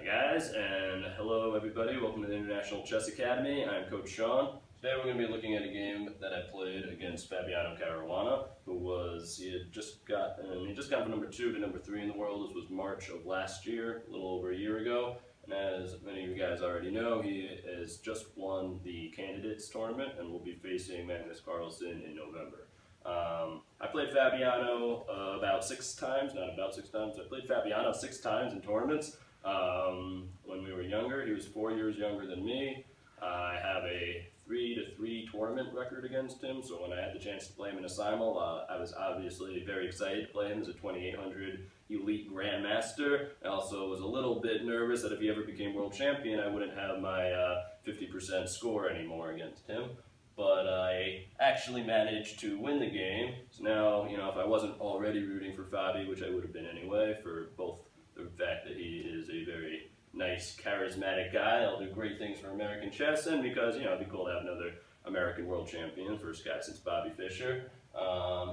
guys, and hello everybody. Welcome to the International Chess Academy. I'm Coach Sean. Today we're going to be looking at a game that I played against Fabiano Caruana, he had just got from number 2 to number 3 in the world. This was March of last year, a little over a year ago. And as many of you guys already know, he has just won the Candidates tournament and will be facing Magnus Carlsen in November. I played Fabiano I played Fabiano 6 times in tournaments when we were younger. He was 4 years younger than me. I have a 3-3 tournament record against him, so when I had the chance to play him in a simul, I was obviously very excited to play him as a 2800 elite grandmaster. I also was a little bit nervous that if he ever became world champion, I wouldn't have my 50% score anymore against him. But I actually managed to win the game. So now, if I wasn't already rooting for Fabi, which I would have been anyway, for both the fact that he is a very nice, charismatic guy, I'll do great things for American chess, and because, it'd be cool to have another American world champion, first guy since Bobby Fischer,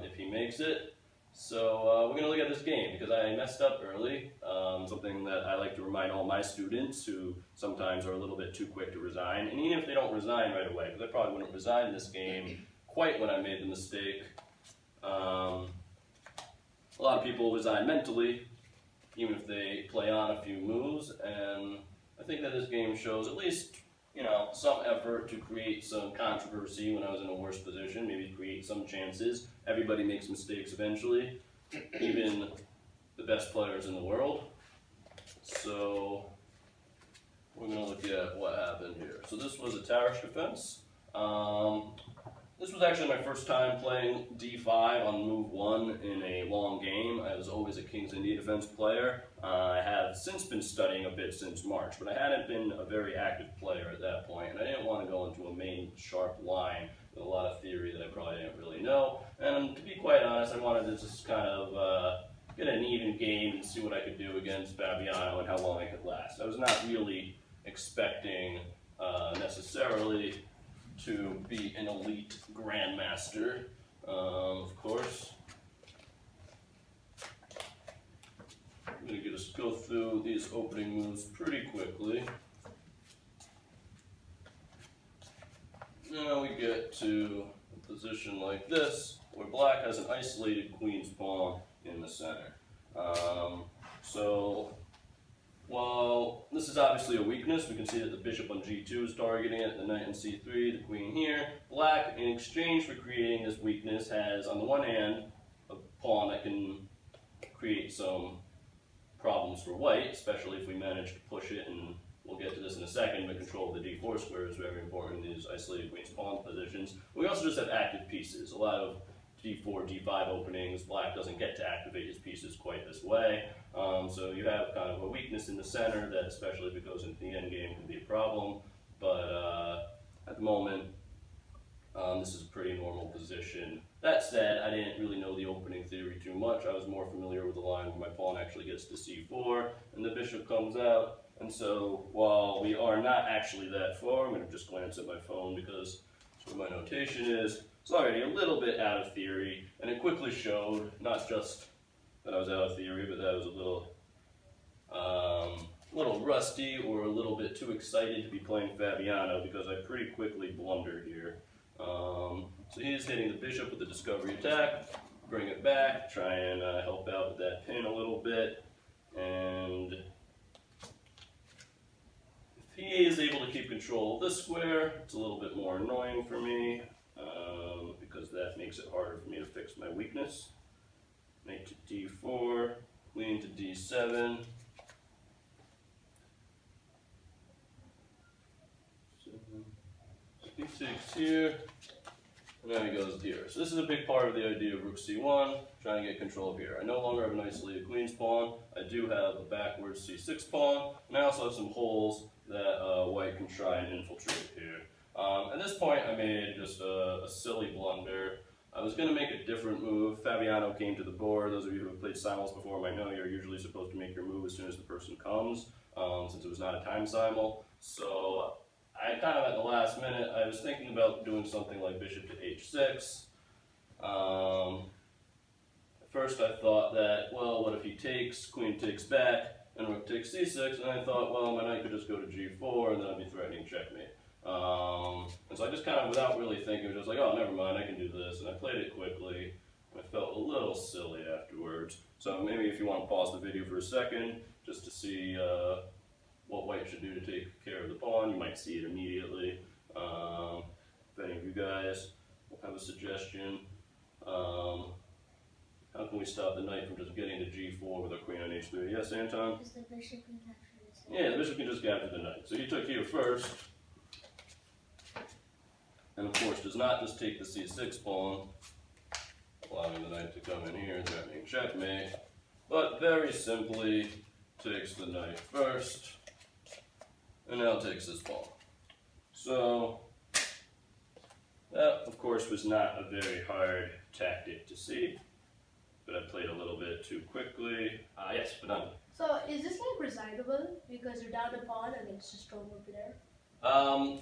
if he makes it. So we're going to look at this game, because I messed up early, something that I like to remind all my students who sometimes are a little bit too quick to resign, and even if they don't resign right away, because I probably wouldn't resign this game quite when I made the mistake. A lot of people resign mentally, even if they play on a few moves, and I think that this game shows at least, some effort to create some controversy when I was in a worse position, maybe create some chances. Everybody makes mistakes eventually, even the best players in the world. So we're going to look at what happened here. So this was a Tarish defense. This was actually my first time playing d5 on move 1 in a long game. I was always a King's India defense player. I have since been studying a bit since March, but I hadn't been a very active player at that point, and I didn't want to go into a main sharp line with a lot of theory that I probably didn't really know. And to be quite honest, I wanted to just kind of get an even game and see what I could do against Fabiano and how long I could last. I was not really expecting necessarily to be an elite grandmaster, of course. I'm going to just go through these opening moves pretty quickly. Now we get to a position like this, where black has an isolated queen's pawn in the center. While this is obviously a weakness, we can see that the bishop on g2 is targeting it, the knight on c3, the queen here. Black, in exchange for creating this weakness, has, on the one hand, a pawn that can create some problems for white, especially if we manage to push it, and we'll get to this in a second, but control of the d4 square is very important in these isolated queen's pawn positions. We also just have active pieces. A lot of d4, d5 openings, black doesn't get to activate his pieces quite this way. So you have kind of a weakness in the center that, especially if it goes into the endgame, can be a problem. But at the moment, this is a pretty normal position. That said, I didn't really know the opening theory too much. I was more familiar with the line where my pawn actually gets to c4 and the bishop comes out. And so while we are not actually that far, I'm going to just glance at my phone because that's where my notation is. It's already a little bit out of theory, and it quickly showed not just that I was out of theory, but that I was a little rusty or a little bit too excited to be playing Fabiano because I pretty quickly blundered here. So he is hitting the bishop with the discovery attack, bring it back, try and help out with that pin a little bit, and if he is able to keep control of this square, it's a little bit more annoying for me. Because that makes it harder for me to fix my weakness. Knight to d4, queen to d7. So he takes here, and now he goes here. So this is a big part of the idea of rook c1, trying to get control of here. I no longer have an isolated queen's pawn. I do have a backwards c6 pawn, and I also have some holes that white can try and infiltrate here. At this point, I made just a silly blunder. I was going to make a different move. Fabiano came to the board. Those of you who have played simuls before might know you're usually supposed to make your move as soon as the person comes, since it was not a time simul. So I kind of, at the last minute, I was thinking about doing something like bishop to h6. At first I thought that, well, what if he takes, queen takes back, and rook takes c6, and I thought, well, my knight could just go to g4, and then I'd be threatening checkmate. And so I just kind of, without really thinking, was just like, oh, never mind, I can do this, and I played it quickly. I felt a little silly afterwards. So maybe if you want to pause the video for a second, just to see what white should do to take care of the pawn, you might see it immediately. If any of you guys have a suggestion, how can we stop the knight from just getting to g4 with our queen on h3? Yes, Anton? Because the bishop can capture this. Yeah, the bishop can just capture the knight. So he took here first, and of course does not just take the c6 pawn, allowing the knight to come in here, threatening checkmate, but very simply takes the knight first, and now takes this pawn. So that, of course, was not a very hard tactic to see, but I played a little bit too quickly. Yes, Fabiano. So is this like residable because you're down a pawn and it's just over there?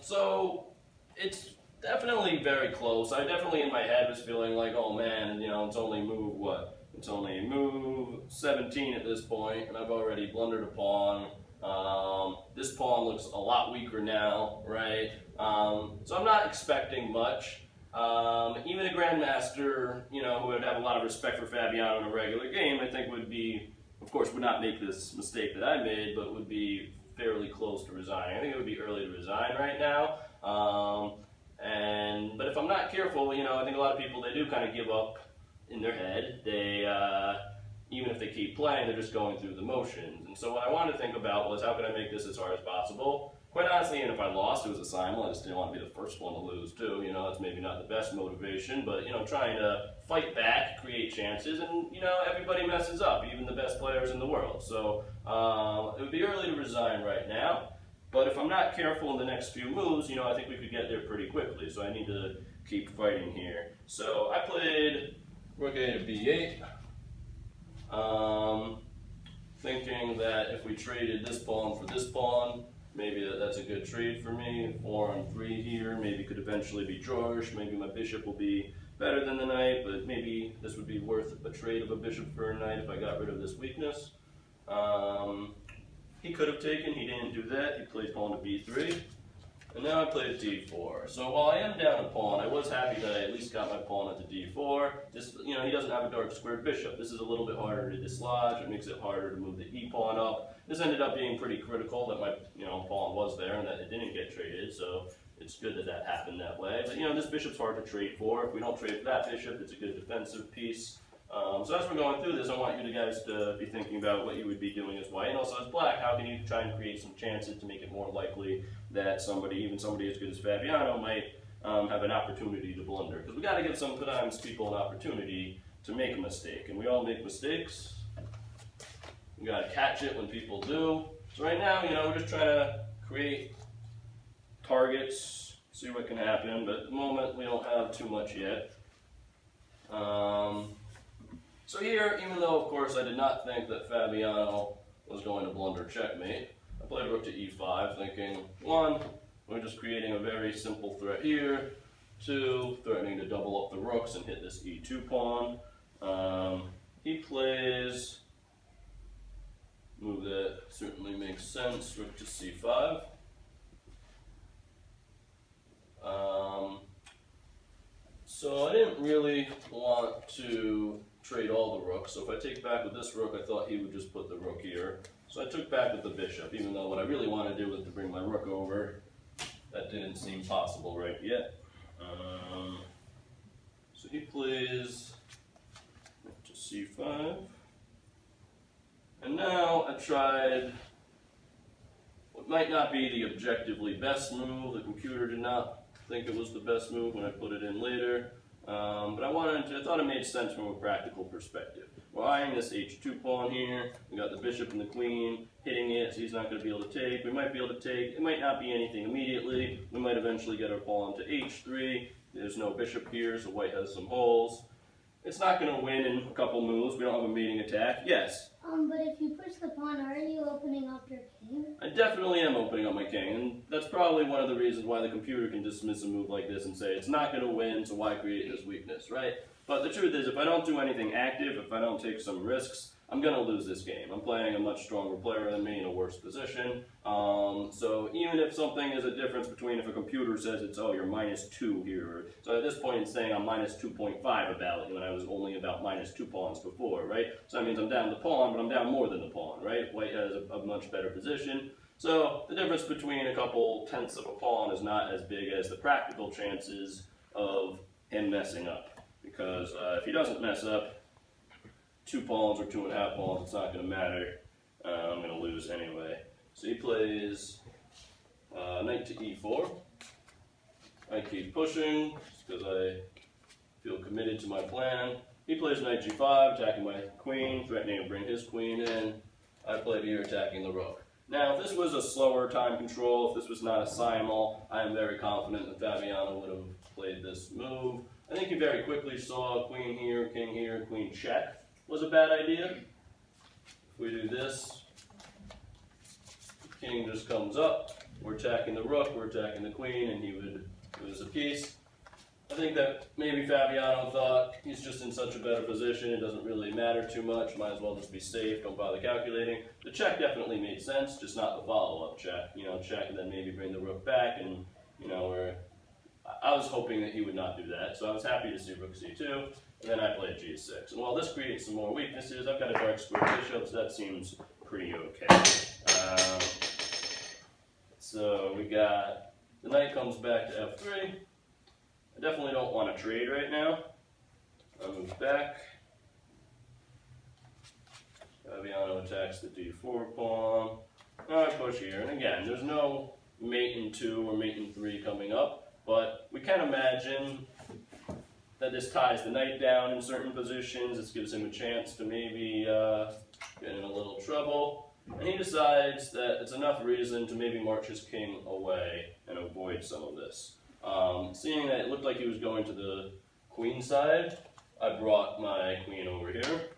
So it's definitely very close. I definitely in my head was feeling like, oh man, you know, it's only move what? It's only move 17 at this point, and I've already blundered a pawn. This pawn looks a lot weaker now, right? So I'm not expecting much. Even a grandmaster, you know, who would have a lot of respect for Fabiano in a regular game, I think would be, of course, would not make this mistake that I made, but would be fairly close to resigning. I think it would be early to resign right now. But if I'm not careful, you know, I think a lot of people, they do kind of give up in their head. They, even if they keep playing, they're just going through the motions. And so what I wanted to think about was, how can I make this as hard as possible? Quite honestly, and if I lost, it was a simul. I just didn't want to be the first one to lose, too. You know, that's maybe not the best motivation, but, you know, trying to fight back, create chances, and, you know, everybody messes up, even the best players in the world. So it would be early to resign right now. But if I'm not careful in the next few moves, you know, I think we could get there pretty quickly. So I need to keep fighting here. So I played rook a to b8, thinking that if we traded this pawn for this pawn, maybe that's a good trade for me. 4 on 3 here, maybe could eventually be George. Maybe my bishop will be better than the knight, but maybe this would be worth a trade of a bishop for a knight if I got rid of this weakness. He could have taken, he didn't do that. He played pawn to b3, and now I played d4. So while I am down a pawn, I was happy that I at least got my pawn into d4. This, you know, he doesn't have a dark squared bishop. This is a little bit harder to dislodge. It makes it harder to move the e pawn up. This ended up being pretty critical that my, you know, pawn was there and that it didn't get traded. So it's good that that happened that way. But you know, this bishop's hard to trade for. If we don't trade for that bishop, it's a good defensive piece. So as we're going through this, I want you guys to be thinking about what you would be doing as white, and also as black. How can you try and create some chances to make it more likely that somebody, even somebody as good as Fabiano, might have an opportunity to blunder? Because we got to give sometimes people an opportunity to make a mistake, and we all make mistakes. We got to catch it when people do. So right now, you know, we're just trying to create targets, see what can happen. But at the moment, we don't have too much yet. So here, even though, of course, I did not think that Fabiano was going to blunder checkmate, I played rook to e5, thinking, 1, we're just creating a very simple threat here, 2, threatening to double up the rooks and hit this e2 pawn. He plays, move that certainly makes sense, rook to c5. So I didn't really want to trade all the rooks. So if I take back with this rook, I thought he would just put the rook here. So I took back with the bishop, even though what I really want to do was to bring my rook over. That didn't seem possible right yet. So he plays rook to c5. And now I tried what might not be the objectively best move. The computer did not think it was the best move when I put it in later. But I thought it made sense from a practical perspective. We're eyeing this h2 pawn here. We got the bishop and the queen hitting it, so he's not going to be able to take. We might be able to take. It might not be anything immediately. We might eventually get our pawn to h3. There's no bishop here, so white has some holes. It's not going to win in a couple moves. We don't have a mating attack. Yes? But if you push the pawn, aren't you opening up your king? I definitely am opening up my king, and that's probably one of the reasons why the computer can dismiss a move like this and say it's not going to win, so why create this weakness, right? But the truth is, if I don't do anything active, if I don't take some risks, I'm going to lose this game. I'm playing a much stronger player than me in a worse position. So even if something is a difference between if a computer says it's, oh, you're -2 here. So at this point it's saying I'm -2.5 about when I was only about -2 pawns before, right? So that means I'm down the pawn, but I'm down more than the pawn, right? White has a much better position. So the difference between a couple tenths of a pawn is not as big as the practical chances of him messing up. Because if he doesn't mess up, 2 pawns or 2.5 pawns, it's not going to matter. I'm going to lose anyway. So he plays knight to e4. I keep pushing because I feel committed to my plan. He plays knight g5, attacking my queen, threatening to bring his queen in. I played here attacking the rook. Now, if this was a slower time control, if this was not a simul, I am very confident that Fabiano would have played this move. I think he very quickly saw queen here, queen check was a bad idea. If we do this, the king just comes up, we're attacking the rook, we're attacking the queen, and he would lose a piece. I think that maybe Fabiano thought he's just in such a better position, it doesn't really matter too much, might as well just be safe, don't bother calculating. The check definitely made sense, just not the follow-up check. You know, check and then maybe bring the rook back, and you know, I was hoping that he would not do that, so I was happy to see rook c2, and then I played g6. And while this creates some more weaknesses, I've got a dark square bishop, so that seems pretty okay. So we got, the knight comes back to f3. I definitely don't want to trade right now. I move back. Fabiano attacks the d4 pawn. Now I push here, and again, there's no mate in 2 or mate in 3 coming up, but we can imagine that this ties the knight down in certain positions. This gives him a chance to maybe get in a little trouble. And he decides that it's enough reason to maybe march his king away and avoid some of this. Seeing that it looked like he was going to the queen side, I brought my queen over here.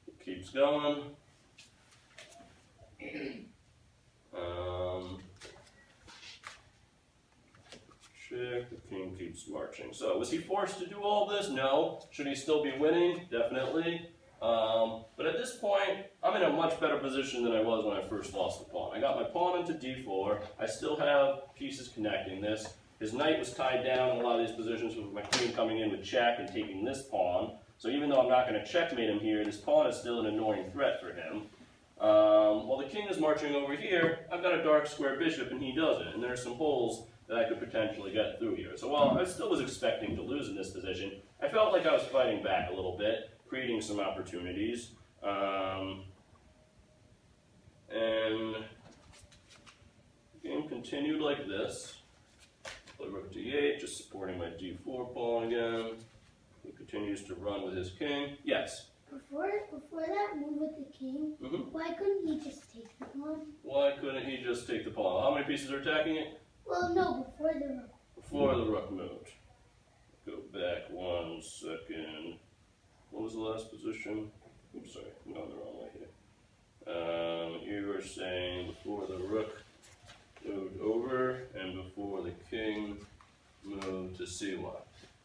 It keeps going. Check, the king keeps marching. So was he forced to do all this? No. Should he still be winning? Definitely. But at this point, I'm in a much better position than I was when I first lost the pawn. I got my pawn into d4. I still have pieces connecting this. His knight was tied down in a lot of these positions with my queen coming in with check and taking this pawn. So even though I'm not going to checkmate him here, this pawn is still an annoying threat for him. While the king is marching over here, I've got a dark square bishop and he doesn't. And there are some holes that I could potentially get through here. So while I still was expecting to lose in this position, I felt like I was fighting back a little bit, creating some opportunities. And the game continued like this. Play rook d8, just supporting my d4 pawn again. He continues to run with his king. Yes? Before that move with the king, why couldn't he just take the pawn? Why couldn't he just take the pawn? How many pieces are attacking it? Well, no, before the rook. Before the rook moved. Go back 1 second. What was the last position? Oops, sorry, I'm going the wrong way here. You were saying before the rook moved over and before the king moved to c1.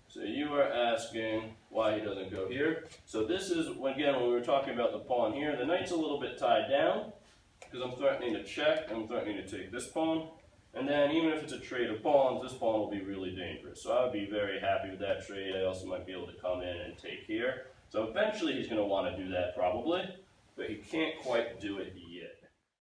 So you are asking why he doesn't go here. So this is, again, when we were talking about the pawn here, the knight's a little bit tied down because I'm threatening to check, I'm threatening to take this pawn. And then even if it's a trade of pawns, this pawn will be really dangerous. So I would be very happy with that trade. I also might be able to come in and take here. So eventually he's going to want to do that probably, but he can't quite do it